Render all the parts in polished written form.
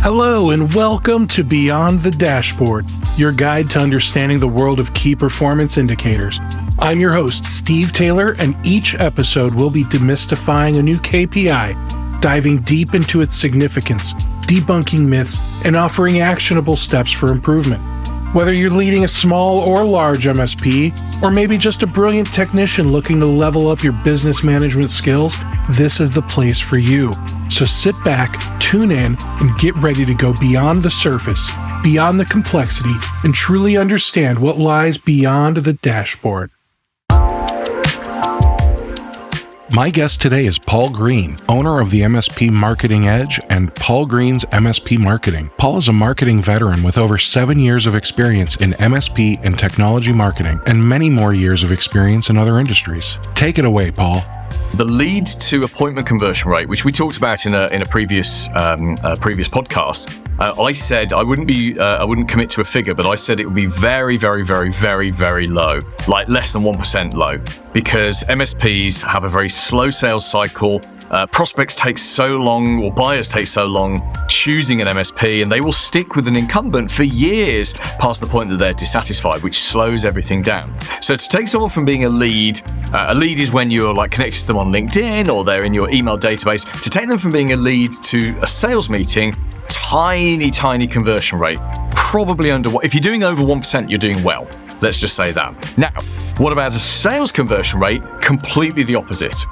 Hello and welcome to Beyond the Dashboard, your guide to understanding the world of key performance indicators. I'm your host, Steve Taylor, and each episode will be demystifying a new KPI, diving deep into its significance, debunking myths, and offering actionable steps for improvement. Whether you're leading a small or large MSP, or maybe just a brilliant technician looking to level up your business management skills, this is the place for you. So sit back, tune in, and get ready to go beyond the surface, beyond the complexity, and truly understand what lies beyond the dashboard. My guest today is Paul Green, owner of the MSP Marketing Edge and Paul Green's MSP Marketing. Paul is a marketing veteran with over 7 years of experience in MSP and technology marketing and many more years of experience in other industries. Take it away, Paul. The lead to appointment conversion rate, which we talked about in a previous podcast, I said I wouldn't commit to a figure, but I said it would be very, very, very, very, very low, like less than 1% low, because MSPs have a very slow sales cycle. Prospects take so long, or buyers take so long choosing an MSP, and they will stick with an incumbent for years past the point that they're dissatisfied, which slows everything down. So to take someone from being a lead is when you're like connected to them on LinkedIn or they're in your email database. To take them from being a lead to a sales meeting, tiny conversion rate, probably under what, if you're doing over 1%, you're doing well. Let's just say that. Now, what about a sales conversion rate? Completely the opposite.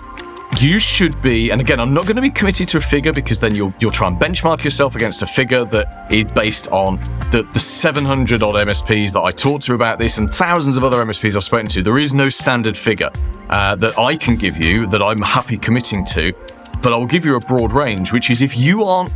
You should be, and again, I'm not going to be committed to a figure because then you'll try and benchmark yourself against a figure that is based on the 700 odd MSPs that I talked to about this and thousands of other MSPs I've spoken to. There is no standard figure that I can give you that I'm happy committing to, but I will give you a broad range, which is if you are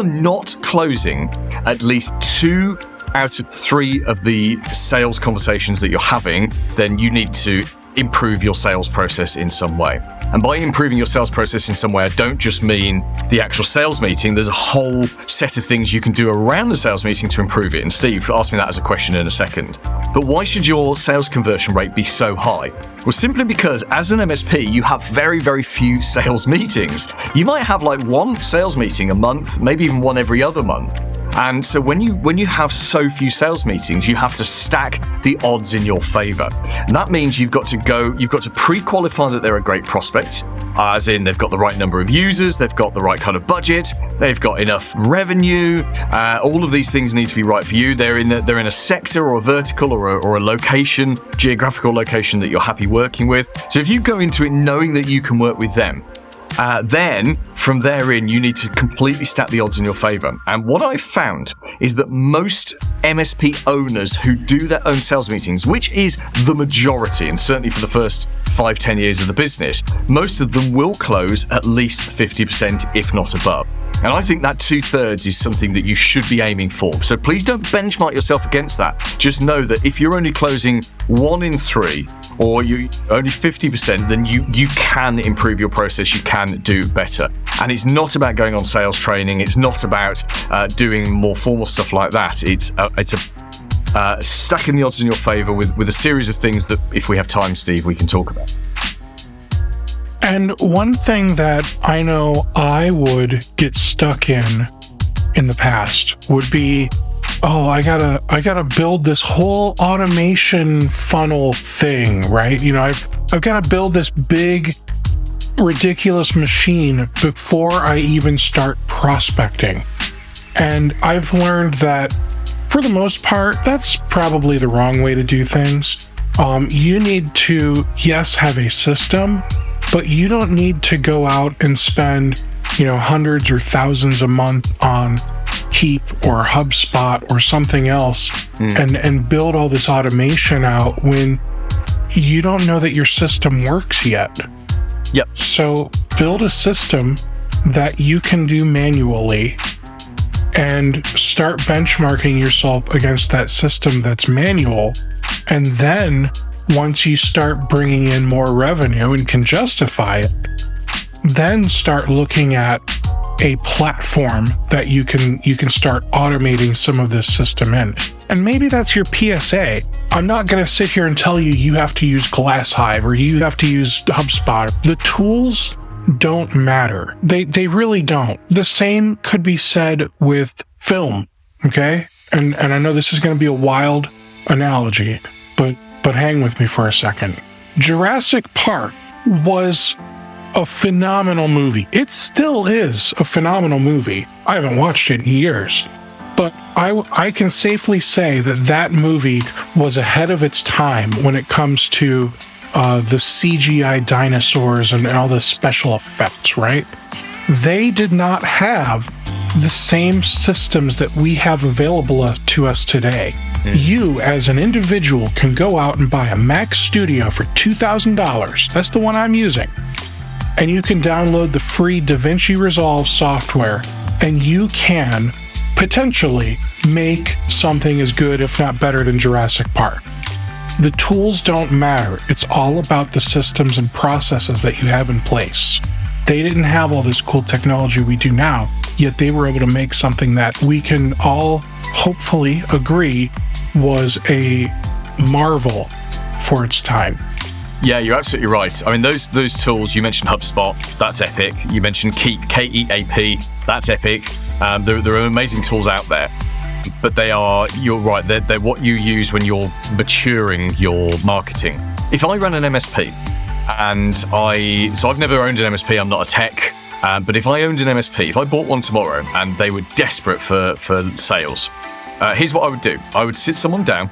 not closing at least 2 out of 3 of the sales conversations that you're having, then you need to improve your sales process in some way. And by improving your sales process in some way, I don't just mean the actual sales meeting. There's a whole set of things you can do around the sales meeting to improve it. And Steve, ask me that as a question in a second. But why should your sales conversion rate be so high? Well, simply because as an MSP, you have very, very few sales meetings. You might have like 1 sales meeting a month, maybe even 1 every other month. And so when you have so few sales meetings, you have to stack the odds in your favor. And that means you've got to pre-qualify that they're a great prospect, as in they've got the right number of users, they've got the right kind of budget, they've got enough revenue. All of these things need to be right for you. They're in a sector or a vertical or a location, geographical location that you're happy working with. So if you go into it knowing that you can work with them, then from therein, you need to completely stack the odds in your favor. And what I've found is that most MSP owners who do their own sales meetings, which is the majority, and certainly for the first 5-10 years of the business, most of them will close at least 50%, if not above. And I think that 2/3 is something that you should be aiming for. So please don't benchmark yourself against that. Just know that if you're only closing 1 in 3, or you only 50%, then you can improve your process, you can do better. And it's not about going on sales training, it's not about doing more formal stuff like that. It's stacking the odds in your favor with a series of things that, if we have time, Steve, we can talk about. And one thing that I know I would get stuck in the past would be, I gotta build this whole automation funnel thing, right? You know, I've got to build this big, ridiculous machine before I even start prospecting. And I've learned that for the most part, that's probably the wrong way to do things. You need to, yes, have a system, but you don't need to go out and spend, hundreds or thousands a month on Keep or HubSpot or something else and build all this automation out when you don't know that your system works yet. Yep. So build a system that you can do manually and start benchmarking yourself against that system that's manual. And then once you start bringing in more revenue and can justify it, then start looking at a platform that you can start automating some of this system in. And maybe that's your PSA. I'm not going to sit here and tell you have to use GlassHive or you have to use HubSpot. The tools don't matter. They really don't. The same could be said with film, okay? And I know this is going to be a wild analogy, but hang with me for a second. Jurassic Park was a phenomenal movie. It still is a phenomenal movie. I haven't watched it in years, but I can safely say that movie was ahead of its time when it comes to the CGI dinosaurs and all the special effects, right? They did not have the same systems that we have available to us today. You, as an individual, can go out and buy a Mac Studio for $2,000. That's the one I'm using. And you can download the free DaVinci Resolve software, and you can potentially make something as good, if not better, than Jurassic Park. The tools don't matter. It's all about the systems and processes that you have in place. They didn't have all this cool technology we do now, yet they were able to make something that we can all hopefully agree was a marvel for its time. Yeah, you're absolutely right. I mean, those tools, you mentioned HubSpot, that's epic. You mentioned Keep, K-E-A-P, that's epic. There are amazing tools out there. But you're right, they're what you use when you're maturing your marketing. If I run an MSP, so I've never owned an MSP, I'm not a tech, but if I owned an MSP, if I bought one tomorrow and they were desperate for sales, here's what I would do. I would sit someone down,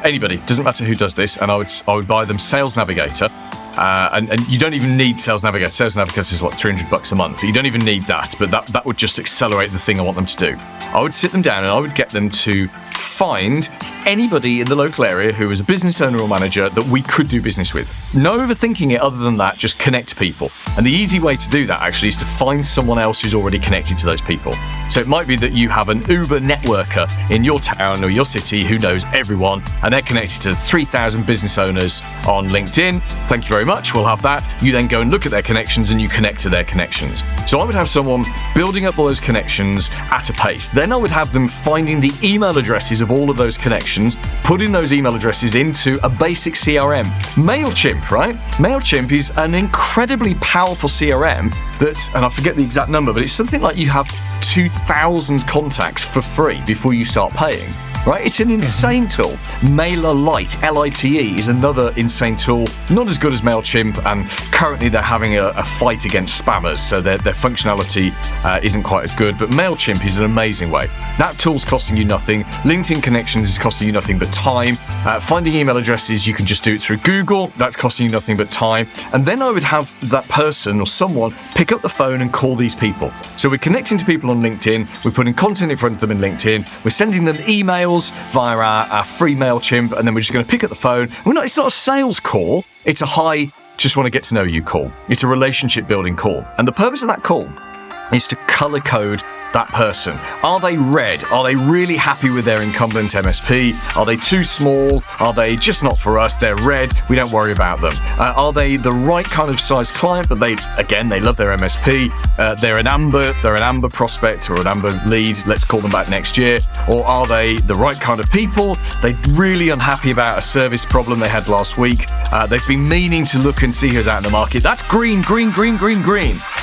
anybody, doesn't matter who does this, and I would buy them Sales Navigator. And you don't even need Sales Navigator. Sales Navigator is like $300 a month. But you don't even need that, but that would just accelerate the thing I want them to do. I would sit them down and I would get them to find anybody in the local area who is a business owner or manager that we could do business with. No overthinking it other than that, just connect people. And the easy way to do that actually is to find someone else who's already connected to those people. So it might be that you have an Uber networker in your town or your city who knows everyone, and they're connected to 3,000 business owners on LinkedIn. Thank you very much, we'll have that. You then go and look at their connections and you connect to their connections. So I would have someone building up all those connections at a pace. Then I would have them finding the email addresses of all of those connections, putting those email addresses into a basic CRM. MailChimp, right? MailChimp is an incredibly powerful CRM that, and I forget the exact number, but it's something like you have 2,000 contacts for free before you start paying. Right? It's an insane tool. MailerLite, L-I-T-E, is another insane tool. Not as good as MailChimp, and currently they're having a fight against spammers, so their functionality isn't quite as good, but MailChimp is an amazing way. That tool's costing you nothing. LinkedIn connections is costing you nothing but time. Finding email addresses, you can just do it through Google. That's costing you nothing but time. And then I would have that person or someone pick up the phone and call these people. So we're connecting to people on LinkedIn, we're putting content in front of them in LinkedIn, we're sending them emails via our free MailChimp, and then we're just going to pick up the phone. It's not a sales call, it's a hi, just want to get to know you call. It's a relationship building call. And the purpose of that call is to color code that person. Are they red? Are they really happy with their incumbent MSP? Are they too small? Are they just not for us? They're red. We don't worry about them. Are they the right kind of size client, but they love their MSP? They're an amber prospect or an amber lead. Let's call them back next year. Or are they the right kind of people? They're really unhappy about a service problem they had last week. They've been meaning to look and see who's out in the market. That's green.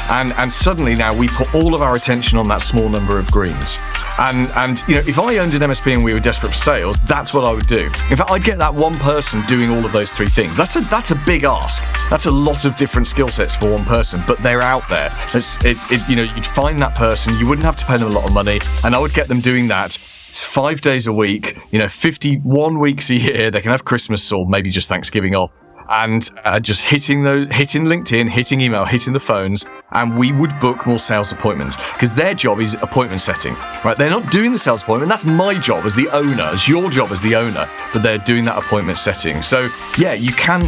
And suddenly now we put all of our attention on that small number of greens. And if I owned an MSP and we were desperate for sales, that's what I would do. In fact, I'd get that one person doing all of those three things. That's a big ask. That's a lot of different skill sets for one person, but they're out there. You'd find that person, you wouldn't have to pay them a lot of money, and I would get them doing that. It's 5 days a week, 51 weeks a year. They can have Christmas or maybe just Thanksgiving off. And just hitting LinkedIn, hitting email, hitting the phones, and we would book more sales appointments because their job is appointment setting, right? They're not doing the sales appointment. That's my job as the owner, as your job as the owner, but they're doing that appointment setting. So yeah, you can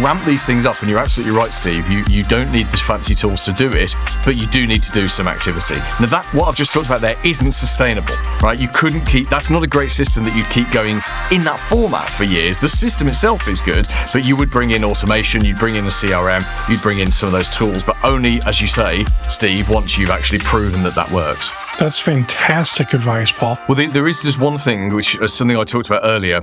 ramp these things up, and you're absolutely right, Steve. You don't need the fancy tools to do it, but you do need to do some activity. Now what I've just talked about there isn't sustainable, right? You couldn't that's not a great system that you'd keep going in that format for years. The system itself is good, but you would bring in automation, you'd bring in a CRM, you'd bring in some of those tools, but only, as you say, Steve, once you've actually proven that works. That's fantastic advice, Paul. Well, there is just one thing, which is something I talked about earlier,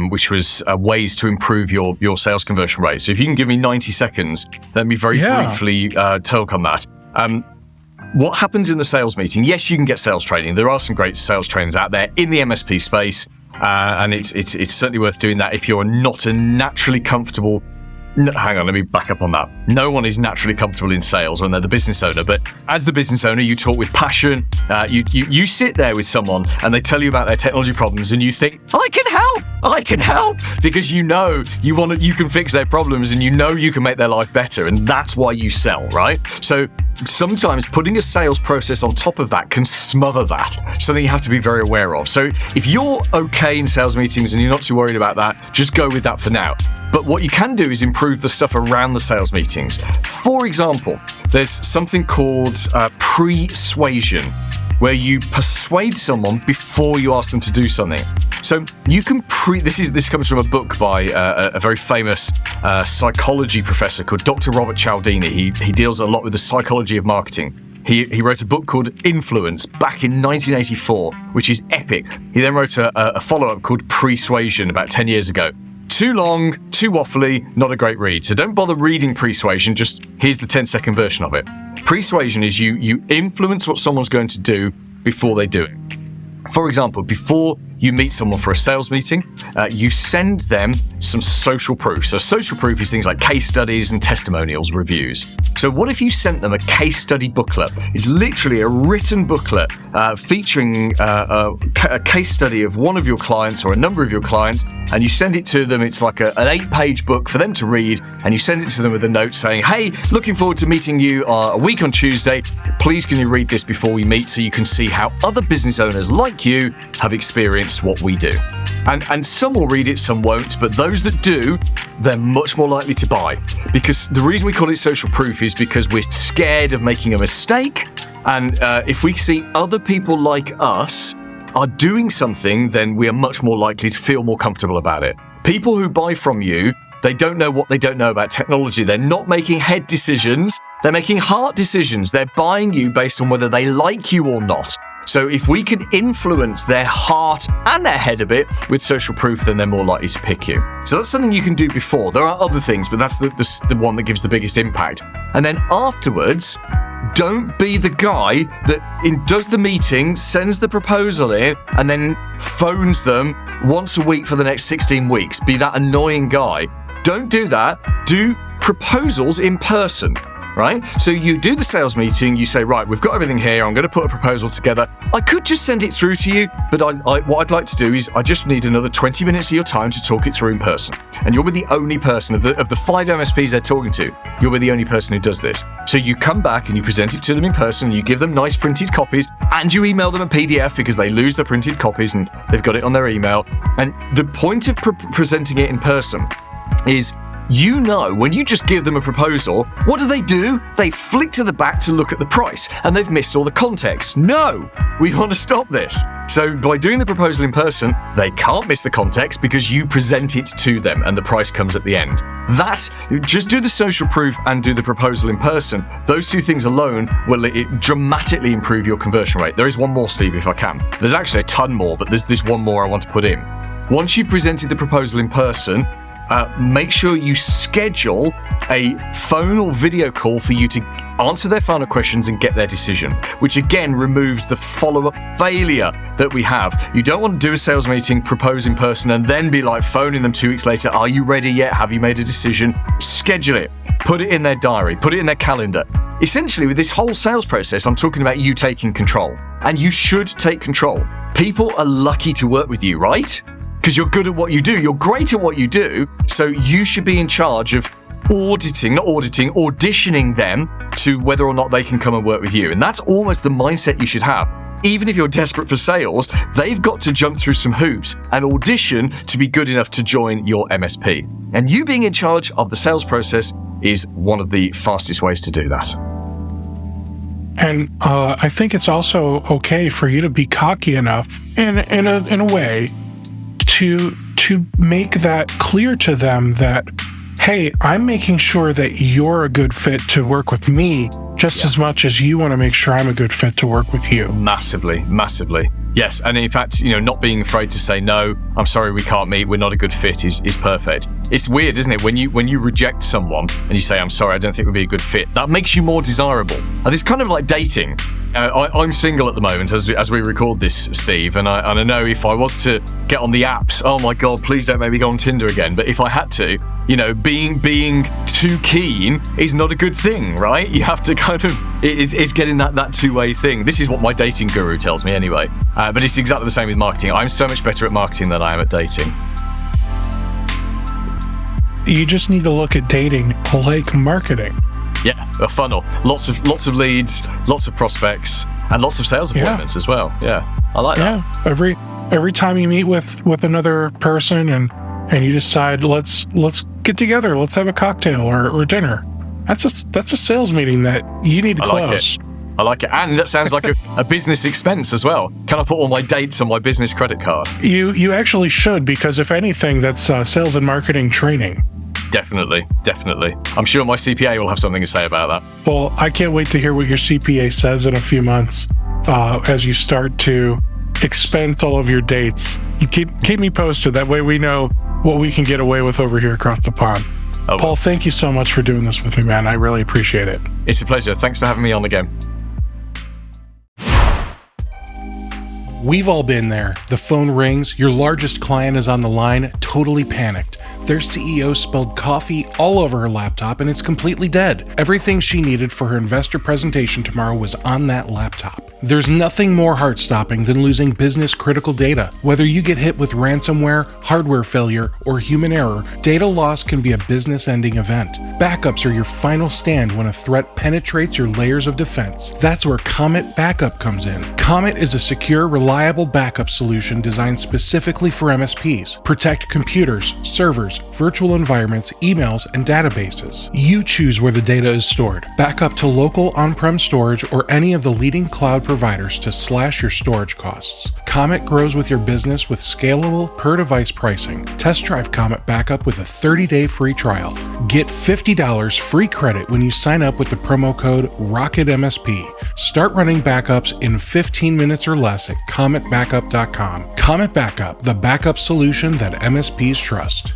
which was ways to improve your sales conversion rate. So if you can give me 90 seconds, let me very briefly talk on that. what happens in the sales meeting? Yes, you can get sales training. There are some great sales trainers out there in the MSP space, and it's certainly worth doing that if you're not a naturally comfortable. No, hang on, let me back up on that. No one is naturally comfortable in sales when they're the business owner, but as the business owner, you talk with passion. You sit there with someone and they tell you about their technology problems, and you think, I can help, because you know you can fix their problems, and you know you can make their life better, and that's why you sell, right? So sometimes putting a sales process on top of that can smother that. Something you have to be very aware of. So if you're okay in sales meetings and you're not too worried about that, just go with that for now. But what you can do is improve the stuff around the sales meetings. For example, there's something called persuasion, where you persuade someone before you ask them to do something. So you can this comes from a book by a very famous psychology professor called Dr. Robert Cialdini. He deals a lot with the psychology of marketing. He wrote a book called Influence back in 1984, which is epic. He then wrote a follow-up called Persuasion about 10 years ago. Too long, too waffly, not a great read. So don't bother reading Persuasion, just here's the 10-second version of it. Persuasion is you influence what someone's going to do before they do it. For example, before you meet someone for a sales meeting, you send them some social proof. So social proof is things like case studies and testimonials, reviews. So what if you sent them a case study booklet? It's literally a written booklet featuring a case study of one of your clients or a number of your clients, and you send it to them. It's like an 8-page book for them to read, and you send it to them with a note saying, hey, looking forward to meeting you a week on Tuesday. Please can you read this before we meet so you can see how other business owners like you have experienced what we do. And some will read it, some won't, but those that do, they're much more likely to buy. Because the reason we call it social proof is because we're scared of making a mistake, and if we see other people like us are doing something, then we are much more likely to feel more comfortable about it. People who buy from you, they don't know what they don't know about technology. They're not making head decisions, they're making heart decisions. They're buying you based on whether they like you or not. So if we can influence their heart and their head a bit with social proof, then they're more likely to pick you. So that's something you can do before. There are other things, but that's the one that gives the biggest impact. And then afterwards, don't be the guy that does the meeting, sends the proposal in, and then phones them once a week for the next 16 weeks. Be that annoying guy. Don't do that. Do proposals in person. Right? So you do the sales meeting, you say, right, we've got everything here, I'm going to put a proposal together. I could just send it through to you, but what I'd like to do is I just need another 20 minutes of your time to talk it through in person. And you'll be the only person of the 5 MSPs they're talking to, you'll be the only person who does this. So you come back and you present it to them in person, you give them nice printed copies, and you email them a PDF because they lose the printed copies and they've got it on their email. And the point of presenting it in person is, you know, when you just give them a proposal, what do? They flick to the back to look at the price, and they've missed all the context. No, we want to stop this. So by doing the proposal in person, they can't miss the context because you present it to them and the price comes at the end. Just do the social proof and do the proposal in person. Those two things alone will dramatically improve your conversion rate. There is one more, Steve, if I can. There's actually a ton more, but there's one more I want to put in. Once you've presented the proposal in person, make sure you schedule a phone or video call for you to answer their final questions and get their decision, which again removes the follow-up failure that we have. You don't want to do a sales meeting, propose in person, and then be like phoning them 2 weeks later, are you ready yet? Have you made a decision? Schedule it. Put it in their diary. Put it in their calendar. Essentially, with this whole sales process, I'm talking about you taking control. And you should take control. People are lucky to work with you, right? Because you're good at what you do. You're great at what you do. So you should be in charge of auditioning them to whether or not they can come and work with you. And that's almost the mindset you should have. Even if you're desperate for sales, they've got to jump through some hoops and audition to be good enough to join your MSP. And you being in charge of the sales process is one of the fastest ways to do that. And I think it's also okay for you to be cocky enough in a way to make that clear to them that, hey, I'm making sure that you're a good fit to work with me just as much as you want to make sure I'm a good fit to work with you. Massively. Yes, and in fact, not being afraid to say, no, I'm sorry, we can't meet, we're not a good fit is perfect. It's weird, isn't it? When you reject someone and you say, I'm sorry, I don't think it would be a good fit, that makes you more desirable. And it's kind of like dating. I'm single at the moment as we record this, Steve, and I know if I was to get on the apps, oh my God, please don't make me go on Tinder again. But if I had to, being too keen is not a good thing, right? You have to kind of, it's getting that two-way thing. This is what my dating guru tells me anyway. But it's exactly the same with marketing. I'm so much better at marketing than I am at dating. You just need to look at dating like marketing. Yeah, a funnel. Lots of leads, lots of prospects, and lots of sales appointments as well. Yeah, I like that. Yeah, every time you meet with another person and you decide let's get together, let's have a cocktail or dinner. That's a sales meeting that you need to close. I like it. And that sounds like a business expense as well. Can I put all my dates on my business credit card? You actually should, because if anything, that's sales and marketing training. Definitely. I'm sure my CPA will have something to say about that. Well, I can't wait to hear what your CPA says in a few months as you start to expense all of your dates. You keep me posted. That way we know what we can get away with over here across the pond. Oh, Paul, thank you so much for doing this with me, man. I really appreciate it. It's a pleasure. Thanks for having me on again. We've all been there. The phone rings, your largest client is on the line, totally panicked. Their CEO spilled coffee all over her laptop and it's completely dead. Everything she needed for her investor presentation tomorrow was on that laptop. There's nothing more heart-stopping than losing business-critical data. Whether you get hit with ransomware, hardware failure, or human error, data loss can be a business-ending event. Backups are your final stand when a threat penetrates your layers of defense. That's where Comet Backup comes in. Comet is a secure, reliable backup solution designed specifically for MSPs. Protect computers, servers, virtual environments, emails, and databases. You choose where the data is stored. Backup to local on-prem storage or any of the leading cloud providers to slash your storage costs. Comet grows with your business with scalable per-device pricing. Test drive Comet Backup with a 30-day free trial. Get $50 free credit when you sign up with the promo code RocketMSP. Start running backups in 15 minutes or less at CometBackup.com. Comet Backup, the backup solution that MSPs trust.